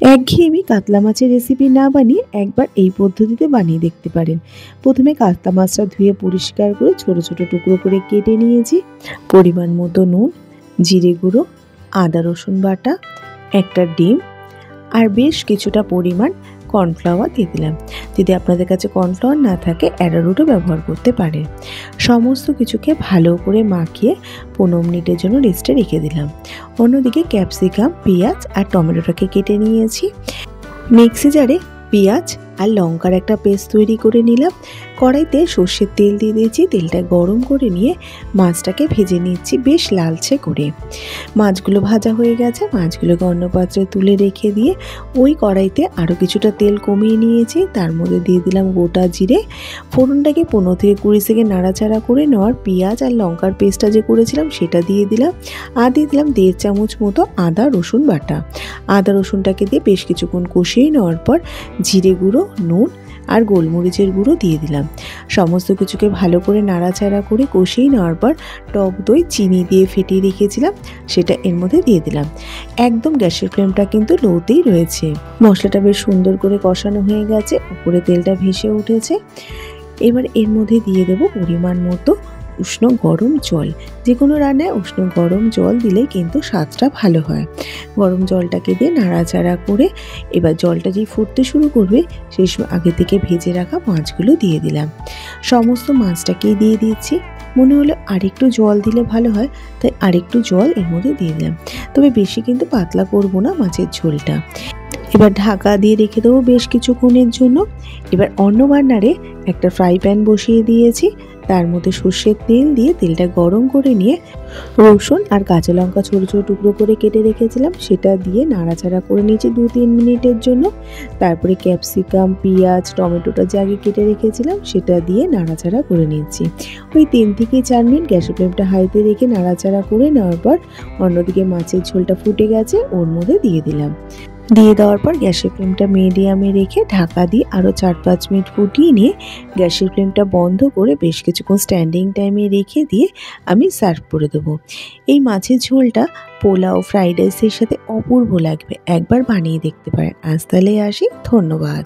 একঘেয়েমি কাতলা মাছের রেসিপি না বানিয়ে একবার এই পদ্ধতিতে বানিয়ে দেখতে পারেন। প্রথমে কাতলা মাছটা ধুয়ে পরিষ্কার করে ছোট ছোট টুকরো করে কেটে নিয়েছি। পরিমাণ মতো নুন, জিরে গুঁড়ো, আদা রসুন বাটা, একটা ডিম আর বেশ কিছুটা পরিমাণ কর্নফ্লাওয়ার দিয়ে দিলাম। যদি আপনাদের কাছে কর্নফ্লাওয়ার না থাকে অ্যারারুটও ব্যবহার করতে পারেন। সমস্ত কিছুকে ভালো করে মাখিয়ে 15 মিনিটের জন্য রেস্টে রেখে দিলাম। অন্যদিকে ক্যাপসিকাম, পেঁয়াজ আর টমেটোটাকে কেটে নিয়েছি। মিক্সি জারে পেঁয়াজ আর লঙ্কার একটা পেস্ট তৈরি করে নিলাম। কড়াইতে সর্ষের তেল দিয়ে দিয়েছি। তেলটা গরম করে নিয়ে মাছটাকে ভেজে নিচ্ছি বেশ লালচে করে। মাছগুলো ভাজা হয়ে গেছে, মাছগুলোকে অন্য পাত্রে তুলে রেখে দিয়ে ওই কড়াইতে আরও কিছুটা তেল কমিয়ে নিয়েছি। তার মধ্যে দিয়ে দিলাম গোটা জিরে। ফোড়নটাকে 15 থেকে 20 সেকেন্ড নাড়াচাড়া করে নেওয়ার পেঁয়াজ আর লঙ্কার পেস্টটা যে করেছিলাম সেটা দিয়ে দিলাম। আর দিয়ে দিলাম 1.5 চামচ মতো আদা রসুন বাটা। আদা রসুনটাকে দিয়ে বেশ কিছুক্ষণ কষিয়ে নেওয়ার পর জিরে গুঁড়ো, নুন আর গোলমরিচের গুঁড়ো দিয়ে দিলাম। সমস্ত কিছুকে ভালো করে নাড়াচাড়া করে কষিয়ে নেওয়ার পর টক দই চিনি দিয়ে ফেটিয়ে রেখেছিলাম সেটা এর মধ্যে দিয়ে দিলাম। একদম গ্যাসের ফ্লেমটা কিন্তু লোতেই রয়েছে। মশলাটা বেশ সুন্দর করে কষানো হয়ে গেছে, উপরে তেলটা ভেসে উঠেছে। এবার এর মধ্যে দিয়ে দেবো পরিমাণ মতো উষ্ণ গরম জল। যে কোনো রান্নায় উষ্ণ গরম জল দিলেই কিন্তু স্বাদটা ভালো হয়। গরম জলটাকে দিয়ে নাড়াচাড়া করে এবার জলটা যেই ফুটতে শুরু করবে সেই সময় আগে থেকে ভেজে রাখা মাছগুলো দিয়ে দিলাম। সমস্ত মাছটাকেই দিয়ে দিচ্ছি। মনে হলো আরেকটু জল দিলে ভালো হয়, তাই আরেকটু জল এর মধ্যে দিয়ে দিলাম। তবে বেশি কিন্তু পাতলা করব না মাছের ঝোলটা। এবার ঢাকা দিয়ে রেখে দেবো বেশ কিছুক্ষণের জন্য। এবার অন্য বার্নারে একটা ফ্রাই প্যান বসিয়ে দিয়েছি। তার মধ্যে সর্ষের তেল দিয়ে তেলটা গরম করে নিয়ে রসুন আর কাঁচা লঙ্কা ছোটো ছোটো টুকরো করে কেটে রেখেছিলাম সেটা দিয়ে নাড়াচাড়া করে নিয়েছি 2-3 মিনিটের জন্য। তারপরে ক্যাপসিকাম, পেঁয়াজ, টমেটোটা যে আগে কেটে রেখেছিলাম সেটা দিয়ে নাড়াচাড়া করে নিয়েছি। ওই 3 থেকে 4 মিনিট গ্যাসের ফ্লেমটা হাইতে রেখে নাড়াচাড়া করে নেওয়ার পর অন্যদিকে মাছের ঝোলটা ফুটে গেছে, ওর মধ্যে দিয়ে দিলাম। দিয়ে দেওয়ার পর গ্যাসের ফ্লেমটা মিডিয়ামে রেখে ঢাকা দিয়ে আরও 4-5 মিনিট ফুটিয়ে নিয়ে গ্যাসের ফ্লেমটা বন্ধ করে বেশ কিছুক্ষণ স্ট্যান্ডিং টাইমে রেখে দিয়ে আমি সার্ভ করে দেবো। এই মাছের ঝোলটা পোলাও, ফ্রাইড রাইসের সাথে অপূর্ব লাগবে। একবার বানিয়ে দেখতে পারেন। আজ তাহলে আসি, ধন্যবাদ।